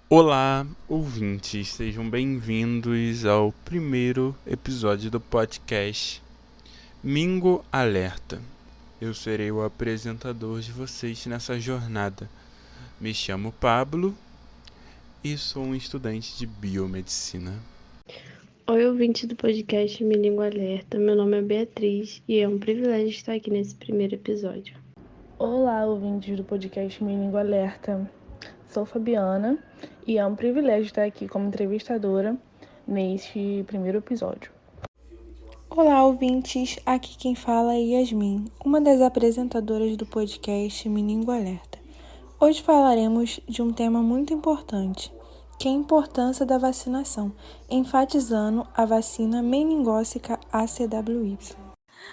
Olá, ouvintes, sejam bem-vindos ao primeiro episódio do podcast Mingo Alerta. Eu serei o apresentador de vocês nessa jornada. Me chamo Pablo e sou um estudante de biomedicina. Oi, ouvinte do podcast Me Língua Alerta. Meu nome é Beatriz e é um privilégio estar aqui nesse primeiro episódio. Olá, ouvintes do podcast Me Língua Alerta. Sou Fabiana e é um privilégio estar aqui como entrevistadora neste primeiro episódio. Olá, ouvintes! Aqui quem fala é Yasmin, uma das apresentadoras do podcast Me Língua Alerta. Hoje falaremos de um tema muito importante, que é a importância da vacinação, enfatizando a vacina meningócica ACWY.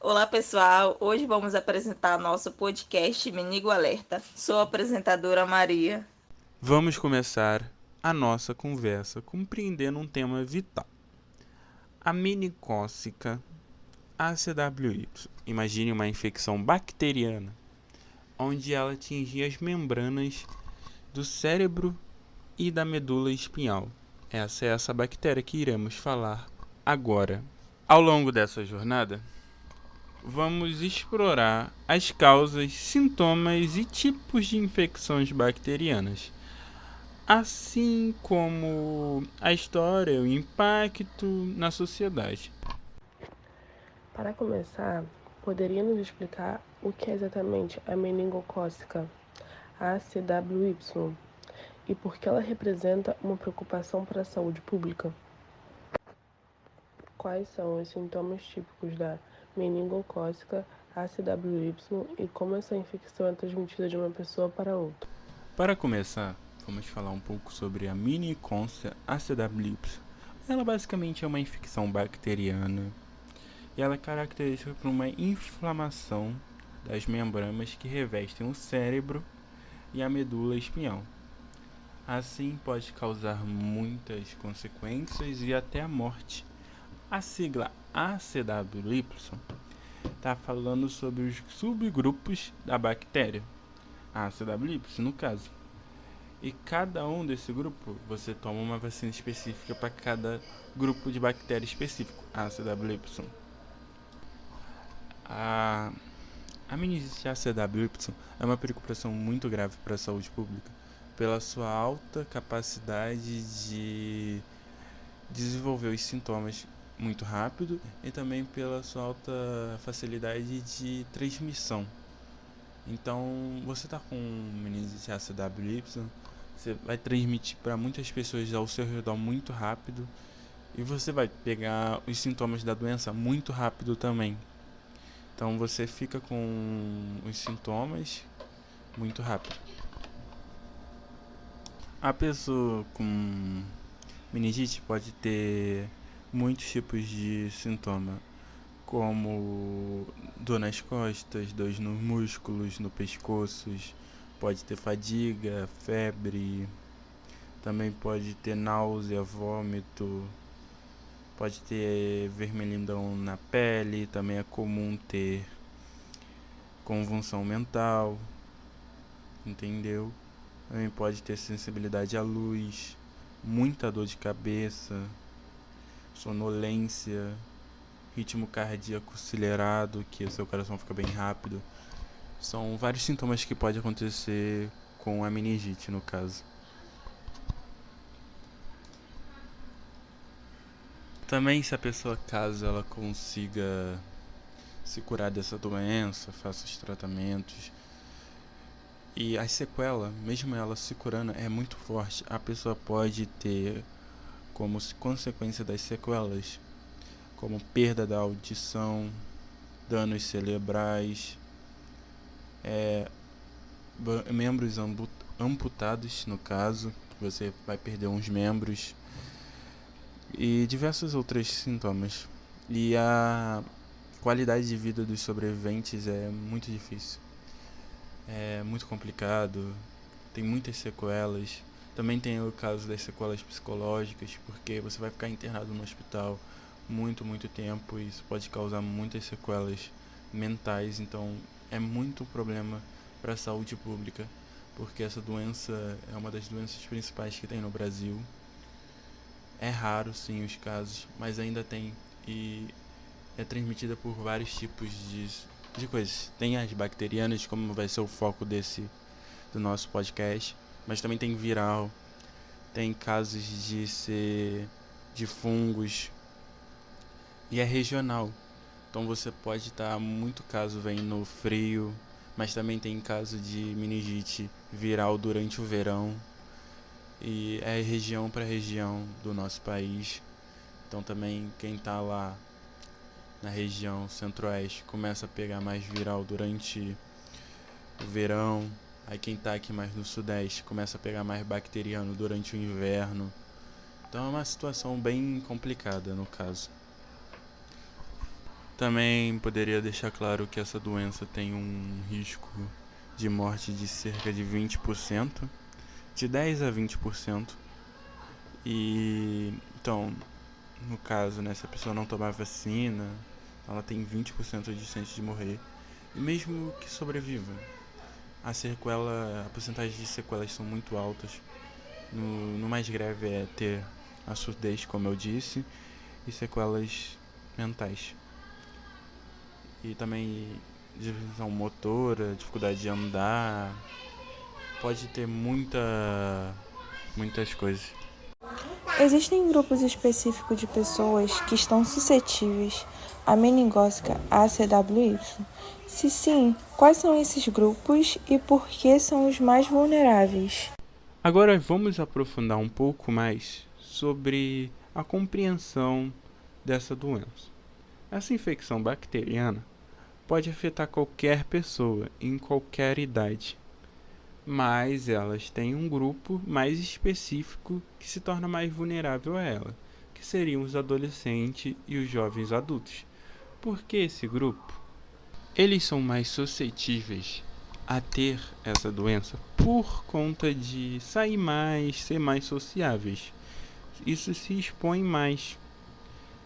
Olá pessoal, hoje vamos apresentar nosso podcast Menigo Alerta. Sou a apresentadora Maria. Vamos começar a nossa conversa compreendendo um tema vital. A meningócica ACWY. Imagine uma infecção bacteriana, onde ela atingia as membranas do cérebro e da medula espinhal. Essa é essa bactéria que iremos falar agora. Ao longo dessa jornada, vamos explorar as causas, sintomas e tipos de infecções bacterianas, assim como a história e o impacto na sociedade. Para começar, poderia nos explicar o que é exatamente a meningocócica ACWY e por que ela representa uma preocupação para a saúde pública? Quais são os sintomas típicos da meningocócica ACWY e como essa infecção é transmitida de uma pessoa para outra? Para começar, vamos falar um pouco sobre a meningocócica ACWY. Ela basicamente é uma infecção bacteriana e ela é característica por uma inflamação das membranas que revestem o cérebro e a medula espinhal. Assim, pode causar muitas consequências e até a morte. A sigla ACWY está falando sobre os subgrupos da bactéria, a ACWY no caso. E cada um desse grupo, você toma uma vacina específica para cada grupo de bactéria específico, ACWY. A meningite ACWY é uma preocupação muito grave para a saúde pública, pela sua alta capacidade de desenvolver os sintomas muito rápido e também pela sua alta facilidade de transmissão. Então, você está com meningite ACWY, você vai transmitir para muitas pessoas ao seu redor muito rápido e você vai pegar os sintomas da doença muito rápido também. Então, você fica com os sintomas muito rápido. A pessoa com meningite pode ter muitos tipos de sintoma, como dor nas costas, dor nos músculos, no pescoço, pode ter fadiga, febre, também pode ter náusea, vômito, pode ter vermelhidão na pele, também é comum ter convulsão mental, entendeu? Também pode ter sensibilidade à luz, muita dor de cabeça, sonolência, ritmo cardíaco acelerado, que o seu coração fica bem rápido. São vários sintomas que pode acontecer com a meningite, no caso. Também, se a pessoa, caso ela consiga se curar dessa doença, faça os tratamentos, e a sequela, mesmo ela se curando, é muito forte. A pessoa pode ter como consequência das sequelas, como perda da audição, danos cerebrais, membros amputados, no caso, você vai perder uns membros e diversos outros sintomas. E a qualidade de vida dos sobreviventes é muito difícil, é muito complicado, tem muitas sequelas. Também tem o caso das sequelas psicológicas, porque você vai ficar internado no hospital muito tempo e isso pode causar muitas sequelas mentais, então é muito problema para a saúde pública. porque essa doença é uma das doenças principais que tem no Brasil. É raro, sim, os casos, mas ainda tem, e é transmitida por vários tipos de coisas. Tem as bacterianas, como vai ser o foco do nosso podcast, mas também tem viral, tem casos de fungos, e é regional. Então você pode estar, muito caso vem no frio, mas também tem caso de meningite viral durante o verão. E é região para região do nosso país. Então também quem está lá na região centro-oeste começa a pegar mais viral durante o verão. Aí quem está aqui mais no sudeste começa a pegar mais bacteriano durante o inverno. Então é uma situação bem complicada no caso. Também poderia deixar claro que essa doença tem um risco de morte de cerca de 20%, de 10 a 20%. E então, no caso, né, se a pessoa não tomar vacina, ela tem 20% de chance de morrer. E mesmo que sobreviva, a porcentagem de sequelas são muito altas. No mais grave é ter a surdez, como eu disse, e sequelas mentais. E também disfunção motora, dificuldade de andar, pode ter muitas coisas. Existem grupos específicos de pessoas que estão suscetíveis à meningócica ACWY? Se sim, quais são esses grupos e por que são os mais vulneráveis? Agora vamos aprofundar um pouco mais sobre a compreensão dessa doença. Essa infecção bacteriana pode afetar qualquer pessoa, em qualquer idade, mas elas têm um grupo mais específico que se torna mais vulnerável a ela, que seriam os adolescentes e os jovens adultos. Por que esse grupo? Eles são mais suscetíveis a ter essa doença por conta de sair mais, ser mais sociáveis. Isso se expõe mais.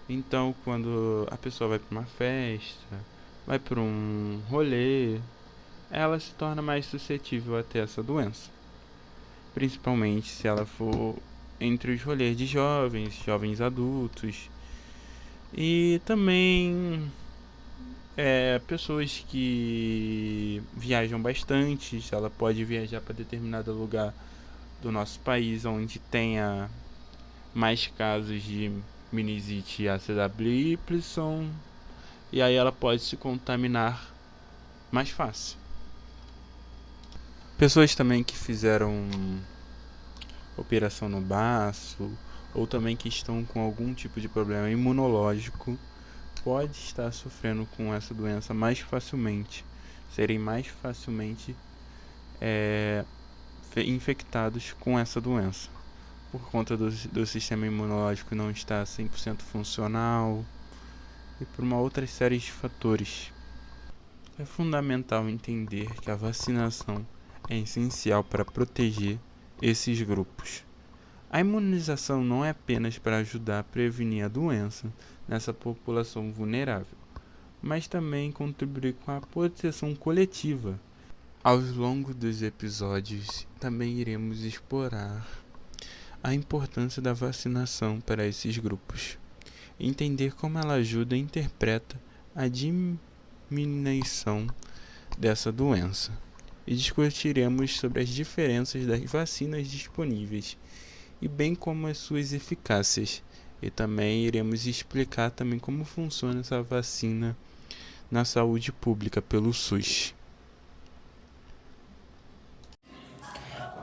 Então, quando a pessoa vai para uma festa, vai para um rolê, ela se torna mais suscetível a ter essa doença. Principalmente se ela for entre os rolês de jovens adultos. E também pessoas que viajam bastante, ela pode viajar para determinado lugar do nosso país onde tenha mais casos de meningite ACWY, e aí ela pode se contaminar mais fácil. Pessoas também que fizeram operação no baço, ou também que estão com algum tipo de problema imunológico, pode estar sofrendo com essa doença mais facilmente, serem mais facilmente infectados com essa doença, por conta do sistema imunológico não estar 100% funcional e por uma outra série de fatores. É fundamental entender que a vacinação é essencial para proteger esses grupos. A imunização não é apenas para ajudar a prevenir a doença nessa população vulnerável, mas também contribuir com a proteção coletiva. Ao longo dos episódios, também iremos explorar a importância da vacinação para esses grupos, entender como ela ajuda e interpreta a diminuição dessa doença, e discutiremos sobre as diferenças das vacinas disponíveis e bem como as suas eficácias, e também iremos explicar também como funciona essa vacina na saúde pública pelo SUS.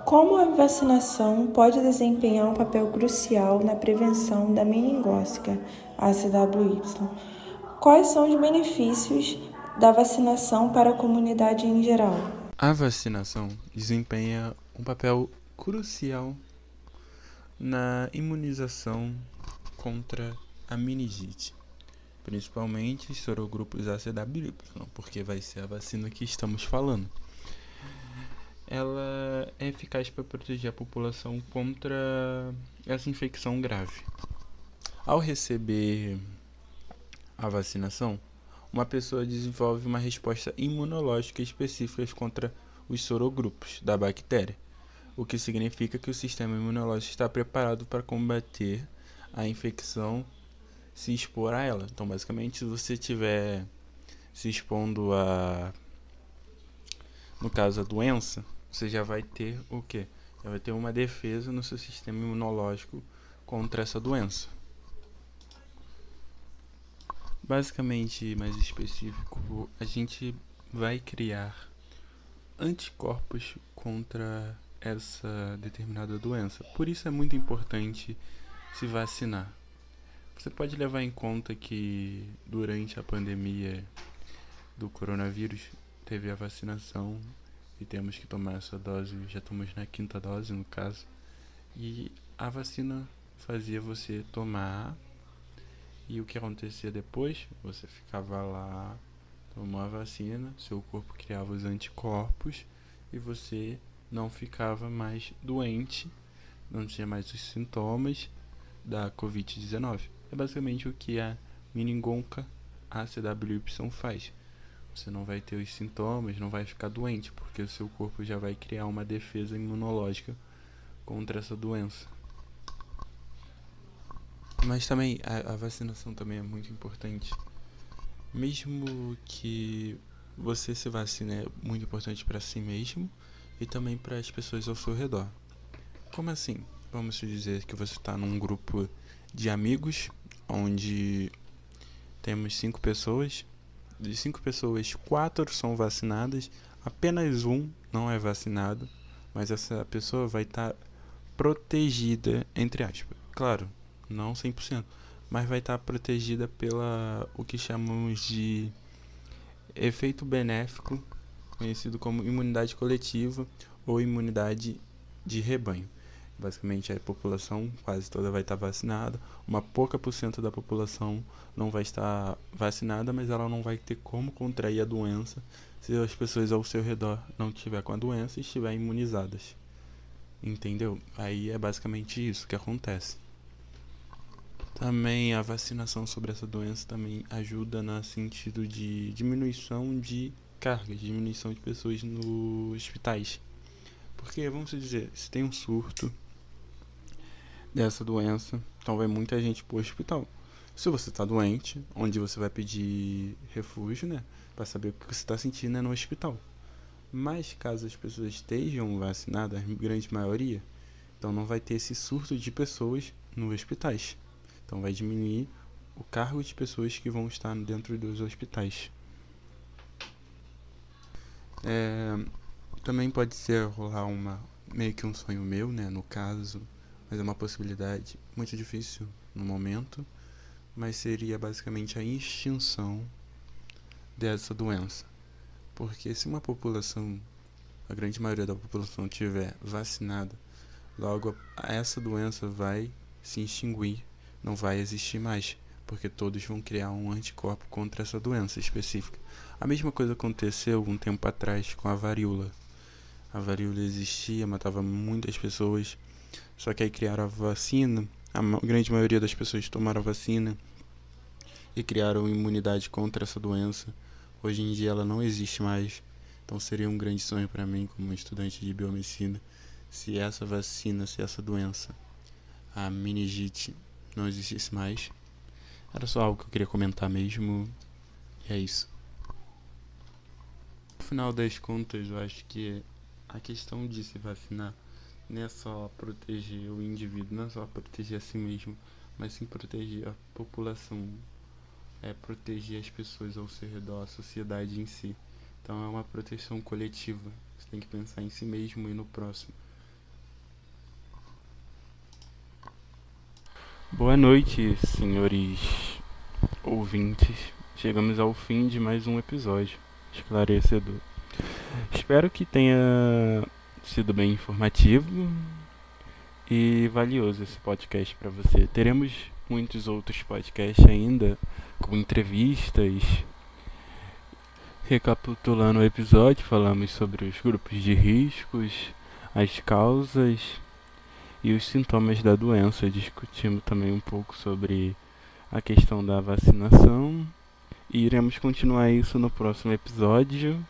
Como a vacinação pode desempenhar um papel crucial na prevenção da meningócica ACWY? Quais são os benefícios da vacinação para a comunidade em geral? A vacinação desempenha um papel crucial na imunização contra a meningite, principalmente sorogrupos ACWY, porque vai ser a vacina que estamos falando. Ela é eficaz para proteger a população contra essa infecção grave. Ao receber a vacinação, uma pessoa desenvolve uma resposta imunológica específica contra os sorogrupos da bactéria, o que significa que o sistema imunológico está preparado para combater a infecção, se expor a ela. Então, basicamente, se você estiver se expondo no caso, a doença, você já vai ter o quê? Já vai ter uma defesa no seu sistema imunológico contra essa doença. Basicamente, mais específico, a gente vai criar anticorpos contra essa determinada doença. Por isso é muito importante se vacinar. Você pode levar em conta que durante a pandemia do coronavírus teve a vacinação e temos que tomar essa dose, já estamos na 5ª dose no caso, e a vacina fazia você tomar, e o que acontecia depois? Você ficava lá, tomou a vacina, seu corpo criava os anticorpos e você não ficava mais doente, não tinha mais os sintomas da Covid-19. É basicamente o que a meningonca ACWY faz. Você não vai ter os sintomas, não vai ficar doente, porque o seu corpo já vai criar uma defesa imunológica contra essa doença. Mas também, a vacinação também é muito importante. Mesmo que você se vacine, é muito importante para si mesmo e também para as pessoas ao seu redor. Como assim? Vamos dizer que você está num grupo de amigos, onde temos 5 pessoas. De 5 pessoas, 4 são vacinadas, apenas um não é vacinado, mas essa pessoa vai estar protegida, entre aspas. Claro, não 100%, mas vai estar protegida pela o que chamamos de efeito benéfico, conhecido como imunidade coletiva ou imunidade de rebanho. Basicamente, a população quase toda vai estar vacinada, uma pouca % da população não vai estar vacinada, mas ela não vai ter como contrair a doença se as pessoas ao seu redor não estiver com a doença e estiverem imunizadas. Entendeu? Aí é basicamente isso que acontece. Também a vacinação sobre essa doença também ajuda no sentido de diminuição de cargas, diminuição de pessoas nos hospitais. Porque, vamos dizer, se tem um surto dessa doença, então vai muita gente pro hospital. Se você está doente, onde você vai pedir refúgio, né, para saber o que você está sentindo é no hospital. Mas caso as pessoas estejam vacinadas, a grande maioria, então não vai ter esse surto de pessoas nos hospitais. Então vai diminuir o cargo de pessoas que vão estar dentro dos hospitais. Também pode ser rolar meio que um sonho meu, né, no caso, mas é uma possibilidade muito difícil no momento, mas seria basicamente a extinção dessa doença. Porque se uma população, a grande maioria da população estiver vacinada, logo essa doença vai se extinguir, não vai existir mais, porque todos vão criar um anticorpo contra essa doença específica. A mesma coisa aconteceu um tempo atrás com a varíola. A varíola existia, matava muitas pessoas, só que aí criaram a vacina, a grande maioria das pessoas tomaram a vacina e criaram imunidade contra essa doença. Hoje em dia ela não existe mais, então seria um grande sonho para mim como estudante de biomedicina se essa vacina, se essa doença, a meningite, não existisse mais. Era só algo que eu queria comentar mesmo, e é isso. No final das contas, eu acho que a questão de se vacinar não é só proteger o indivíduo, não é só proteger a si mesmo, mas sim proteger a população, proteger as pessoas ao seu redor, a sociedade em si. Então é uma proteção coletiva, você tem que pensar em si mesmo e no próximo. Boa noite, senhores ouvintes. Chegamos ao fim de mais um episódio esclarecedor. Espero que tenha sido bem informativo e valioso esse podcast para você. Teremos muitos outros podcasts ainda, com entrevistas. Recapitulando o episódio, falamos sobre os grupos de riscos, as causas e os sintomas da doença. Discutimos também um pouco sobre a questão da vacinação e iremos continuar isso no próximo episódio.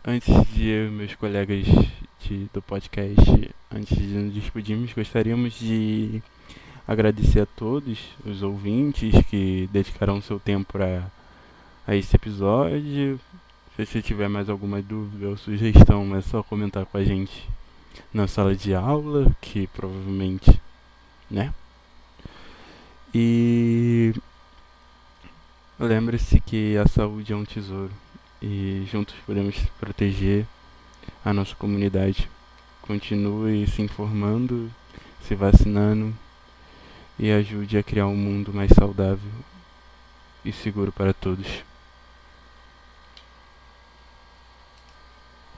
Antes de eu e meus colegas do podcast, antes de nos despedirmos, gostaríamos de agradecer a todos os ouvintes que dedicaram seu tempo a esse episódio. Se você tiver mais alguma dúvida ou sugestão, é só comentar com a gente na sala de aula, que provavelmente, né? E lembre-se que a saúde é um tesouro e juntos podemos proteger a nossa comunidade. Continue se informando, se vacinando e ajude a criar um mundo mais saudável e seguro para todos.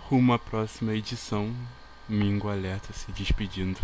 Rumo à próxima edição, Mingo Alerta se despedindo.